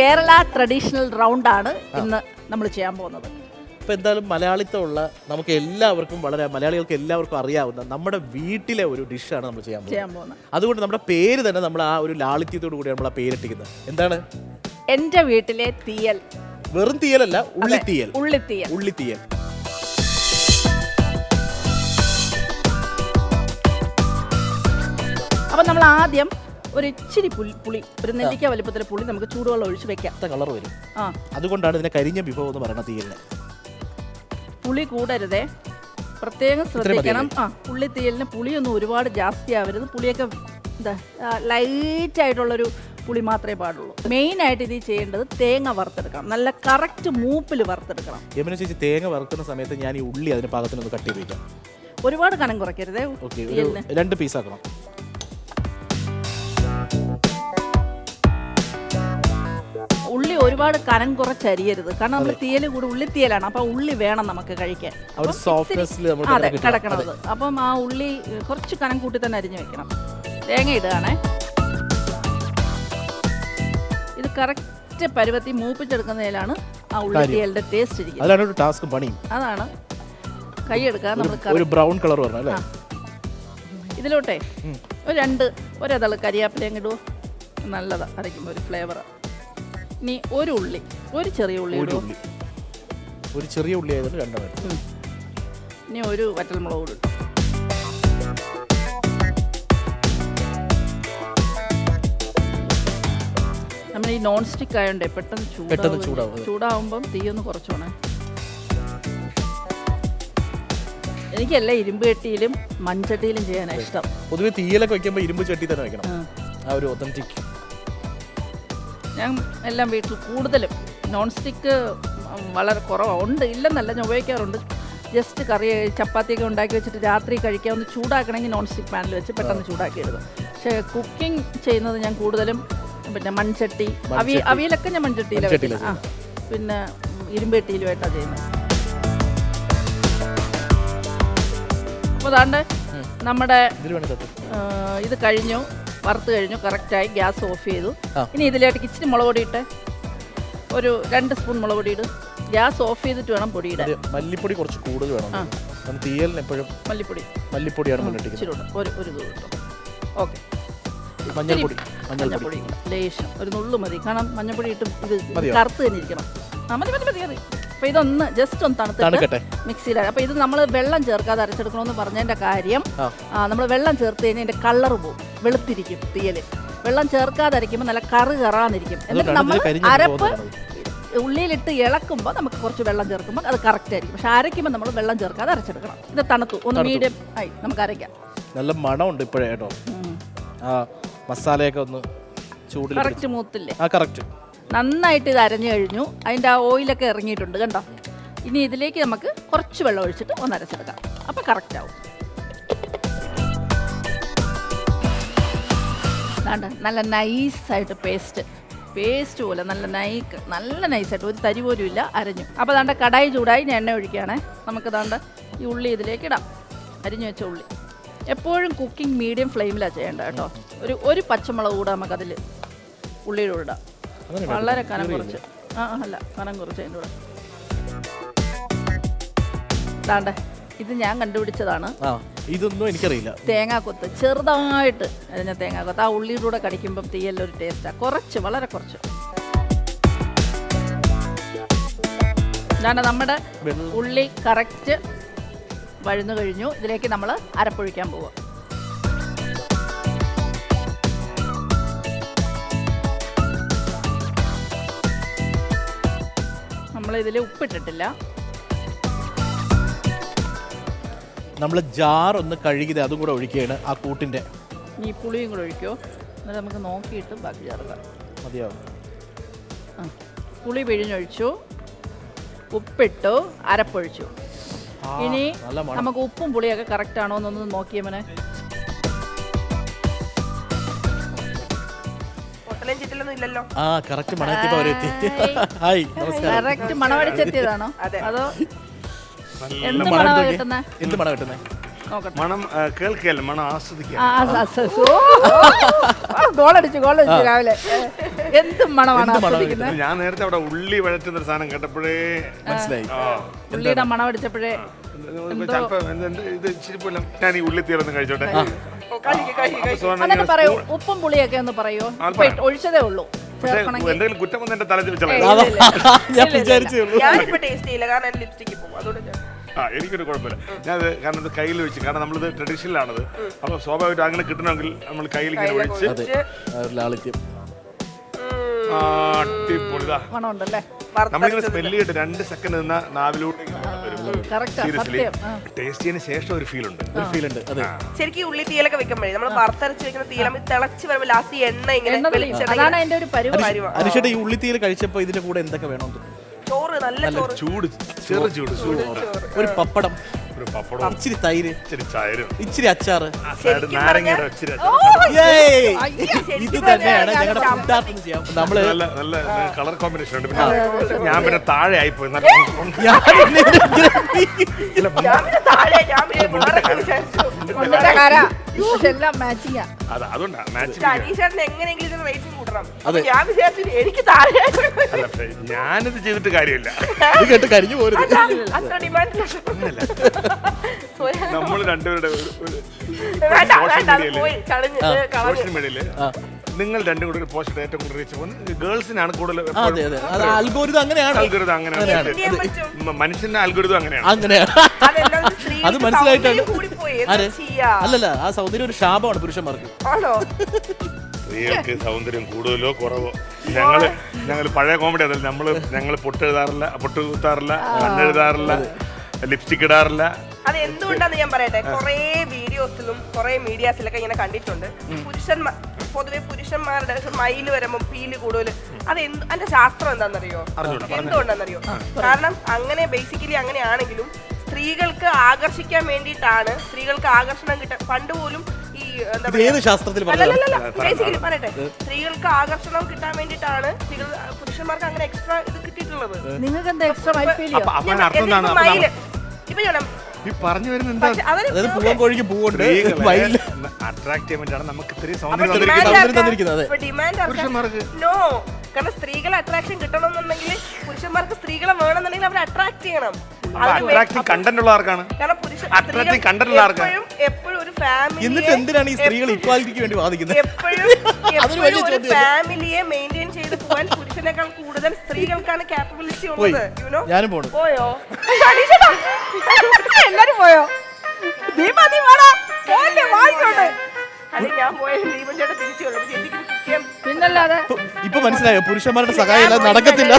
Kerala traditional റൗണ്ടാണ് ഇന്ന് നമ്മൾ ചെയ്യാൻ പോകുന്നത്. ഇപ്പം എന്തായാലും മലയാളിത്തമുള്ള നമുക്ക് എല്ലാവർക്കും വളരെ മലയാളികൾക്ക് എല്ലാവർക്കും അറിയാവുന്ന നമ്മുടെ വീട്ടിലെ ഒരു ഡിഷാണ് നമ്മൾ ചെയ്യാൻ പോകുന്നത്. അതുകൊണ്ട് നമ്മുടെ പേര് തന്നെ നമ്മൾ ആ ഒരു ലാളിത്യത്തോടു കൂടിയാണ് നമ്മൾ ആ പേരിട്ടിരിക്കുന്നത്. എന്താണ്? എൻ്റെ വീട്ടിലെ തീയൽ. വെറും തീയലല്ല, ഉള്ളിത്തീയൽ. ഉള്ളിത്തീയൽ. അപ്പം നമ്മൾ ആദ്യം ഒരു ഇച്ചിരി പുളി, ഒരു നെല്ലിക്ക വലിപ്പത്തിലെ പുളി നമുക്ക് ചൂടുവെള്ളം ഒഴിച്ച് വെക്കാം. കളർ വരും. അതുകൊണ്ടാണ് ഇതിനെ കരിഞ്ഞ വിഭവം എന്ന് പറയുന്നത് തീയലിന്. പുളി കൂടരുതേ, പ്രത്യേകം ശ്രദ്ധിക്കണം. ഉള്ളിത്തീയലിന് പുളിയൊന്നും ഒരുപാട് ജാസ്തി ആവരുത്. പുളിയൊക്കെ എന്താ ലൈറ്റ് ആയിട്ടുള്ളൊരു പുളി മാത്രമേ പാടുള്ളൂ. മെയിനായിട്ട് ഇത് ചെയ്യേണ്ടത് തേങ്ങ വറുത്തെടുക്കണം. നല്ല കറക്റ്റ് മൂപ്പിൽ വറുത്തെടുക്കണം. യമുന ചേച്ചി, തേങ്ങ വറുക്കുന്ന സമയത്ത് ഞാൻ ഈ ഉള്ളി അതിന് പാകത്തിനൊന്ന് കട്ട് ചെയ്ത് വയ്ക്കാം. ഒരുപാട് കനം കുറയ്ക്കരുതേ. 2 പീസാക്കണം. ഉള്ളി ഒരുപാട് കനം കുറച്ചരിയരുത്, കാരണം നമ്മൾ തീയൽ കൂടി ഉള്ളിത്തീയലാണ്. അപ്പം ഉള്ളി വേണം നമുക്ക് കഴിക്കാൻ. അതെ, കിടക്കണത്. അപ്പം ആ ഉള്ളി കുറച്ച് കനം കൂട്ടി തന്നെ അരിഞ്ഞു വെക്കണം. തേങ്ങ ഇടുകയാണേ. ഇത് കറക്റ്റ് പരുവത്തി മൂപ്പിച്ചെടുക്കുന്നതിലാണ് ആ ഉള്ളിത്തീയലിന്റെ ടേസ്റ്റ് ഇരിക്കുന്നത്. അതാണ് കൈ എടുക്കാൻ നമ്മൾ ബ്രൗൺ കളർ വരണം. ഇതിലോട്ടെ ഒരതള് കരിയാപ്പിലയും ഇടുവോ, നല്ലതാ അരയ്ക്കുമ്പോൾ ഒരു ഫ്ലേവറാണ്. ഇനി ഒരു ചെറിയ ഉള്ളി ആയതുകൊണ്ട് 2. ഇനി ഒരു വറ്റൽമുളക് കൂടി ഇട്ടു. നമ്മൾ ഈ നോൺ സ്റ്റിക്ക് ആയതുകൊണ്ട് പെട്ടെന്ന് ചൂടാവുമ്പം തീയൊന്ന് കുറച്ചോണേ. എനിക്കല്ല ഇരുമ്പ് ചട്ടിയിലും മൺചട്ടിയിലും ചെയ്യാനാണ് ഇഷ്ടം. പൊതുവെ തീയലൊക്കെ വെക്കുമ്പോൾ ഇരുമ്പ് ചട്ടി തന്നെ വെക്കണം. ആ ഒരു ഒതന്റിക്. ഞാൻ എല്ലാം വീട്ടിൽ കൂടുതലും നോൺ സ്റ്റിക്ക് വളരെ കുറവാണ്. ഇല്ലെന്നല്ല, ഞാൻ ഉപയോഗിക്കാറുണ്ട്. ജസ്റ്റ് കറി ചപ്പാത്തിയൊക്കെ ഉണ്ടാക്കി വെച്ചിട്ട് രാത്രി കഴിക്കാൻ ഒന്ന് ചൂടാക്കണമെങ്കിൽ നോൺ സ്റ്റിക്ക് പാനിൽ വെച്ച് പെട്ടെന്ന് ചൂടാക്കി എടുക്കും. പക്ഷേ കുക്കിംഗ് ചെയ്യുന്നത് ഞാൻ കൂടുതലും പിന്നെ മൺചട്ടി, അവിയലൊക്കെ ഞാൻ മൺചട്ടിയിലാണ് വെക്കുന്നത്. പിന്നെ ഇരുമ്പെട്ടിയിലുമായിട്ടാണ് ചെയ്യുന്നത്. അപ്പോൾ അതാണ്ട് നമ്മുടെ ഇത് കഴിഞ്ഞു, വറുത്ത് കഴിഞ്ഞു, കറക്റ്റായി. ഗ്യാസ് ഓഫ് ചെയ്തു. ഇനി ഇതിലേക്ക് ഇച്ചിരി മുളക് പൊടി ഇട്ട് ഒരു 2 സ്പൂൺ മുളക് പൊടി ഇടും. ഗ്യാസ് ഓഫ് ചെയ്തിട്ട് വേണം പൊടിയിടാൻ. മല്ലിപ്പൊടി കുറച്ച് കൂടുതൽ വേണം. തീയലിന് എപ്പോഴും മല്ലിപ്പൊടിയാണ് ഒരു ഇത് കിട്ടും. ഓക്കെ. മഞ്ഞൾപ്പൊടി ലേശം ഒരു നുള്ളു മതി, കാരണം മഞ്ഞൾപ്പൊടി ഇട്ട് ഇത് കറുത്ത് തന്നെ ഇരിക്കണം. മതി. അപ്പോൾ ഇതൊന്ന് ജസ്റ്റ് ഒന്ന് തണുത്തിട്ട് മിക്സിയിലാണ്. അപ്പോൾ ഇത് നമ്മൾ വെള്ളം ചേർക്കാതെ അരച്ചെടുക്കണമെന്ന് പറഞ്ഞതിൻ്റെ കാര്യം, നമ്മൾ വെള്ളം ചേർത്ത് കഴിഞ്ഞാൽ അതിൻ്റെ കളർ പോവും, വെളുത്തിരിക്കും തീയൽ. വെള്ളം ചേർക്കാതെ അരയ്ക്കുമ്പോൾ നല്ല കറാന്നിരിക്കും. എന്നിട്ട് നമ്മൾ അരപ്പ് ഉള്ളിയിലിട്ട് ഇളക്കുമ്പോൾ നമുക്ക് കുറച്ച് വെള്ളം ചേർക്കുമ്പോൾ അത് കറക്റ്റ് ആയിരിക്കും. പക്ഷെ അരയ്ക്കുമ്പോൾ നമ്മൾ വെള്ളം ചേർക്കാതെ അരച്ചെടുക്കണം. ഇത് തണുത്തു, ഒന്ന് മീഡിയം ആയി നമുക്ക് അരയ്ക്കാം. നല്ല മണമുണ്ട് ഇപ്പോഴേ കേട്ടോ. മസാലയൊക്കെ ഒന്ന് ചൂടിൽ കറക്റ്റ് മൂത്തില്ലേ? കറക്റ്റ്. നന്നായിട്ട് ഇത് അരഞ്ഞു കഴിഞ്ഞു. അതിൻ്റെ ആ ഓയിലൊക്കെ ഇറങ്ങിയിട്ടുണ്ട് കണ്ടോ. ഇനി ഇതിലേക്ക് നമുക്ക് കുറച്ച് വെള്ളം ഒഴിച്ചിട്ട് ഒന്ന് അരച്ചെടുക്കാം. അപ്പം കറക്റ്റ് ആവും. നല്ല നൈസായിട്ട് പേസ്റ്റ് പോലെ നല്ല നൈസായിട്ട് ഒരു തരി പോലും ഇല്ല, അരഞ്ഞു. അപ്പോൾ ദാണ്ട കടായി ചൂടായി, ഞാൻ എണ്ണ ഒഴിക്കുകയാണേ. നമുക്ക് ദാണ്ട ഈ ഉള്ളി ഇതിലേക്ക് ഇടാം, അരിഞ്ഞു വെച്ച ഉള്ളി. എപ്പോഴും കുക്കിംഗ് മീഡിയം ഫ്ലെയിമിലാണ് ചെയ്യേണ്ടത് കേട്ടോ. ഒരു പച്ചമുളക് കൂടെ നമുക്കതിൽ ഉള്ളിയുടെ കൂടെ ഇടാം. വളരെ കനം കുറച്ച് കനം കുറച്ച് അതിൻ്റെ കൂടെ ദാണ്ട. ഇത് ഞാൻ കണ്ടുപിടിച്ചതാണ്. ഇതൊന്നും എനിക്കറിയില്ല. തേങ്ങാക്കൊത്ത് ചെറുതായിട്ട് അരിഞ്ഞ തേങ്ങാക്കൊത്ത് ആ ഉള്ളിയുടെ കൂടെ കടിക്കുമ്പം തീയല്ലൊരു ടേസ്റ്റാണ്. വളരെ കുറച്ച്. ഇതാണ് നമ്മുടെ ഉള്ളി കറക്റ്റ് വഴന്നു കഴിഞ്ഞു. ഇതിലേക്ക് നമ്മൾ അരപ്പൊഴിക്കാൻ പോവുക. നമ്മളിതിൽ ഉപ്പിട്ടിട്ടില്ല. നമ്മൾ ജാർ ഒന്ന് കഴുകിയത് അതും കൂടെ ഒഴിക്കുകയാണ് ആ കൂട്ടിൻ്റെ. ഈ പുളിയും കൂടെ ഒഴിക്കോ, എന്നിട്ട് നമുക്ക് നോക്കിയിട്ട് ബാക്കി ചേർക്കാം. മതിയാവും. പുളി പിഴിഞ്ഞൊഴിച്ചു, ഉപ്പിട്ടു, അരപ്പൊഴിച്ചു. ഇനി നമുക്ക് ഉപ്പും പുളിയൊക്കെ കറക്റ്റ് ആണോ എന്നൊന്ന് നോക്കിയവനെ. കറക്റ്റ് മണമടിച്ചെത്തിയതാണോ അതോ എന്ത് മണമാണ് കിട്ടുന്നത്? മണം കേൾക്കുകയല്ല, മണം ആസ്വദിക്കുക. ഗോളടിച്ചു രാവിലെ. എന്തും മണമാണ് ആസ്വദിക്കുന്നത്. ഞാൻ നേരത്തെ അവിടെ ഉള്ളി വഴറ്റുന്ന ഒരു സാധനം കേട്ടപ്പോഴേ മനസ്സിലായി. ഉള്ളിയുടെ മണം അടിച്ചപ്പോഴേ ഇത് ഇച്ചിരി പോലും ഞാൻ ഈ ഉള്ളി തീർന്ന് കഴിച്ചോട്ടെ. അങ്ങനെ പറയൂ. ഉപ്പും പുളിയൊക്കെ ഒന്ന് പറയൂ. ഒഴിച്ചതേ ഉള്ളൂ. എന്തെങ്കിലും കുറ്റം വന്ന് എന്റെ തലത്തിൽ വെച്ചാൽ എനിക്കൊരു കുഴപ്പമില്ല. ഞാനത് കാരണം ഇത് കയ്യിൽ വെച്ച്, കാരണം നമ്മളിത് ട്രഡീഷണൽ ആണത്. അപ്പൊ സ്വാഭാവികമായിട്ട് അങ്ങനെ കിട്ടണമെങ്കിൽ നമ്മൾ കയ്യിൽ ഇങ്ങനെ ഒഴിച്ച് നമ്മളിങ്ങനെ സ്മെല്ല് ചെയ്തിട്ട് 2 സെക്കൻഡ് നിന്ന നാവിലൂടെ ടേസ്റ്റ് ചെയ്യുന്ന ശേഷം ഒരു ഫീൽ ഉണ്ട്. ശരിക്കും ഉള്ളി തീയലൊക്കെ വെക്കുമ്പോഴേ നമ്മൾ വറുത്തരച്ച് വെക്കുന്ന തീലം തിളച്ച് വരുമ്പോൾ ലാസ്റ്റ് എണ്ണ ഇങ്ങനെ അനുഷേട്ടാ, ഈ ഉള്ളി തീയൽ കഴിച്ചപ്പോ ഇതിന്റെ കൂടെ എന്തൊക്കെ വേണം? ചോറ്, നല്ല ചോറ്, ചൂട്, ചെറു ചൂട്, ഒരു പപ്പടം, ഇച്ചിരി തൈര്, ഇച്ചിരി അച്ചാറ്, നാരങ്ങയുടെ ഇത് തന്നെയാണ് ഞങ്ങളുടെ ഫുഡ് ആർട്ട് എന്ന് ചെയ്യാം. നമ്മള് നല്ല കളർ കോമ്പിനേഷൻ ഉണ്ട്. ഞാൻ പിന്നെ താഴെ ആയിപ്പോയി. ഞാനിത് ചെയ്തിട്ട് കാര്യമില്ല. കരിഞ്ഞു പോരുത്. നമ്മൾ രണ്ടുപേരുടെ സോഷ്യൽ മീഡിയയില് നിങ്ങൾ രണ്ടും കൂടെ ഒരു പോസ്റ്റ് ഏറ്റവും കൂടുതൽ റീച്ച് പോകുന്നത് ഗേൾസിനാണ് കൂടുതൽ. അൽഗോരിതം അങ്ങനെയാണ്. മനുഷ്യന്റെ അൽഗോരിതം അങ്ങനെയാണ്. അത് മനസ്സിലായിട്ടാണ്. അല്ലല്ല, ആ സൗന്ദര്യം ഒരു ശാപമാണ് പുരുഷന്മാർക്ക്. സ്ത്രീകൾക്ക് സൗന്ദര്യം കൂടുതലോ കുറവോ. ഞങ്ങൾ പഴയ കോമഡി അതല്ല. ഞങ്ങൾ പൊട്ടെഴുതാറില്ല, പൊട്ട് കുത്താറില്ല, കണ്ണെഴുതാറില്ല, ലിപ്സ്റ്റിക് ഇടാറില്ല. അത് എന്തുകൊണ്ടാന്ന് ഞാൻ പറയട്ടെ. കുറെ വീഡിയോസിലും കുറെ മീഡിയാസിലൊക്കെ ഇങ്ങനെ കണ്ടിട്ടുണ്ട്. പൊതുവെ പുരുഷന്മാരുടെ മയില് വരുമ്പോ പീല് കൂടുതൽ. അതിന്റെ ശാസ്ത്രം എന്താണെന്നറിയോ? എന്തുകൊണ്ടാണെന്നറിയോ? കാരണം അങ്ങനെ ബേസിക്കലി അങ്ങനെയാണെങ്കിലും സ്ത്രീകൾക്ക് ആകർഷിക്കാൻ വേണ്ടിയിട്ടാണ്, സ്ത്രീകൾക്ക് ആകർഷണം കിട്ടാൻ പണ്ട് പോലും ഈ ബേസിക്കലി പറയട്ടെ, സ്ത്രീകൾക്ക് ആകർഷണം കിട്ടാൻ വേണ്ടിയിട്ടാണ് പുരുഷന്മാർക്ക് അങ്ങനെ എക്സ്ട്രാ ഇത് കിട്ടിയിട്ടുള്ളത്. നിങ്ങൾക്ക് എന്താ എക്സ്ട്രാ മയില് ഇപ്പൊ ഈ പറഞ്ഞു വരുന്നത് അട്രാക്ട് ചെയ്യാൻ വേണ്ടിയാണ് നമുക്ക് ഇത്രയും സൗന്ദര്യം പുരുഷന്മാർക്ക്. നോ, കാരണം സ്ത്രീകളെ അട്രാക്ഷൻ കിട്ടണമെന്നുണ്ടെങ്കിൽ പുരുഷന്മാർക്ക് സ്ത്രീകളെ വേണമെന്നുണ്ടെങ്കിൽ അവരെ അട്രാക്ട് ചെയ്യണം. കണ്ടന്റ് ഉള്ള ആർക്കാണ്? എപ്പോഴും ഒരു ഫാമിലി. എന്നിട്ട് എന്തിനാണ് ഈ സ്ത്രീകൾ ഇക്വാലിറ്റിക്ക് വേണ്ടി വാദിക്കുന്നത്? എപ്പോഴും ഒരു ഫാമിലിയെ മെയിൻറ്റെയിൻ ചെയ്ത് പോകാൻ പുരുഷനേക്കാൾ കൂടുതൽ സ്ത്രീകൾക്കാണ് കാപ്പബിലിറ്റി ഉള്ളത്. ഞാനും പോണു. പോയോ എല്ലാരും പോയോ? ഞാൻ പോയ ദീപൻ ചേട്ടൻ തിരിച്ചു കൊള്ളു. പിന്നല്ലാതെ ഇപ്പൊ മനസ്സിലായോ പുരുഷന്മാരുടെ സഹായം നടക്കത്തില്ല.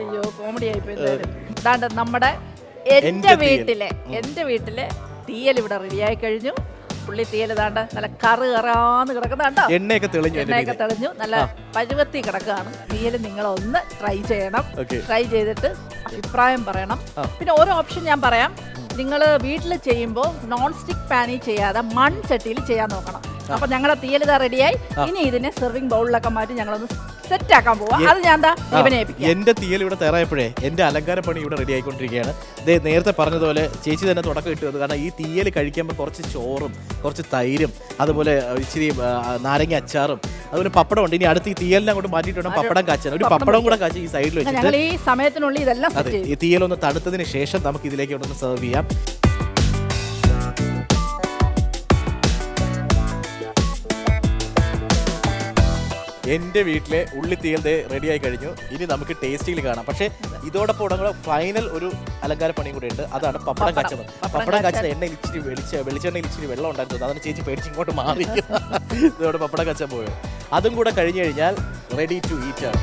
അയ്യോ, കോമഡി ആയിപ്പോയി. നമ്മുടെ എന്റെ വീട്ടിലെ തീയൽ ഇവിടെ റെഡിയായി കഴിഞ്ഞു. പുള്ളി തീയൽ താണ്ട് നല്ല കറാന്ന് കിടക്കുന്നുണ്ടോ? എണ്ണയൊക്കെ തെളിഞ്ഞു നല്ല പരുവത്തി കിടക്കുകയാണ്. തീയൽ നിങ്ങളൊന്ന് ട്രൈ ചെയ്യണം. ട്രൈ ചെയ്തിട്ട് അഭിപ്രായം പറയണം. പിന്നെ ഓരോ ഓപ്ഷൻ ഞാൻ പറയാം. നിങ്ങൾ വീട്ടിൽ ചെയ്യുമ്പോൾ നോൺ സ്റ്റിക്ക് പാനിൽ ചെയ്യാതെ മൺചട്ടിയിൽ ചെയ്യാൻ നോക്കണം. അപ്പൊ ഞങ്ങളുടെ തീയൽ ഇതാ റെഡിയായി. ഇനി ഇതിനെ സെർവിങ് ബൗളിലൊക്കെ മാറ്റി ഞങ്ങളൊന്ന് സെറ്റ് ആക്കാൻ പോവാ. അത് ഞാൻ എന്റെ തീയൽ ഇവിടെ തയ്യാറായപ്പോഴേ എന്റെ അലങ്കാര പണി ഇവിടെ റെഡി ആയിക്കൊണ്ടിരിക്കുകയാണ്. നേരത്തെ പറഞ്ഞതുപോലെ ചേച്ചി തന്നെ തുടക്കം ഇട്ടത്. കാരണം ഈ തീയൽ കഴിക്കുമ്പോൾ കുറച്ച് ചോറും കുറച്ച് തൈരും അതുപോലെ ഇച്ചിരി നാരങ്ങ അച്ചാറും അതുപോലെ പപ്പടം ഉണ്ട്. ഇനി അടുത്ത് ഈ തീയലിനെ അങ്ങോട്ട് മാറ്റിയിട്ട് പപ്പടം കാച്ചാൻ ഒരു പപ്പടം കൂടെ കാച്ചി ഈ സൈഡിൽ വെച്ചിട്ട് ഈ സമയത്തിനുള്ളിൽ ഇതെല്ലാം ഈ തീയലൊന്ന് തണുത്തതിന് ശേഷം നമുക്ക് ഇതിലേക്ക് ഒന്ന് സെർവ് ചെയ്യാം. എൻ്റെ വീട്ടിലെ ഉള്ളിത്തീയൽ റെഡിയായി കഴിഞ്ഞു. ഇനി നമുക്ക് ടേസ്റ്റിൽ കാണാം. പക്ഷേ ഇതോടൊപ്പം ഉടനെ ഫൈനൽ ഒരു അലങ്കാര പണിയും കൂടെ ഉണ്ട്. അതാണ് പപ്പടം കാച്ചത്. പപ്പടം കാച്ചത് എണ്ണയിൽ ഇച്ചിരി വെളിച്ചെണ്ണയിൽ ഇച്ചിരി വെള്ളം ഉണ്ടായിരുന്നു. അതാണ് ചേച്ചി പേടിച്ച് ഇങ്ങോട്ട് മാറി ഇതോടെ പപ്പടം കാച്ചാൻ പോയത്. അതും കൂടെ കഴിഞ്ഞു കഴിഞ്ഞാൽ റെഡി ടു ഈറ്റ് ആണ്.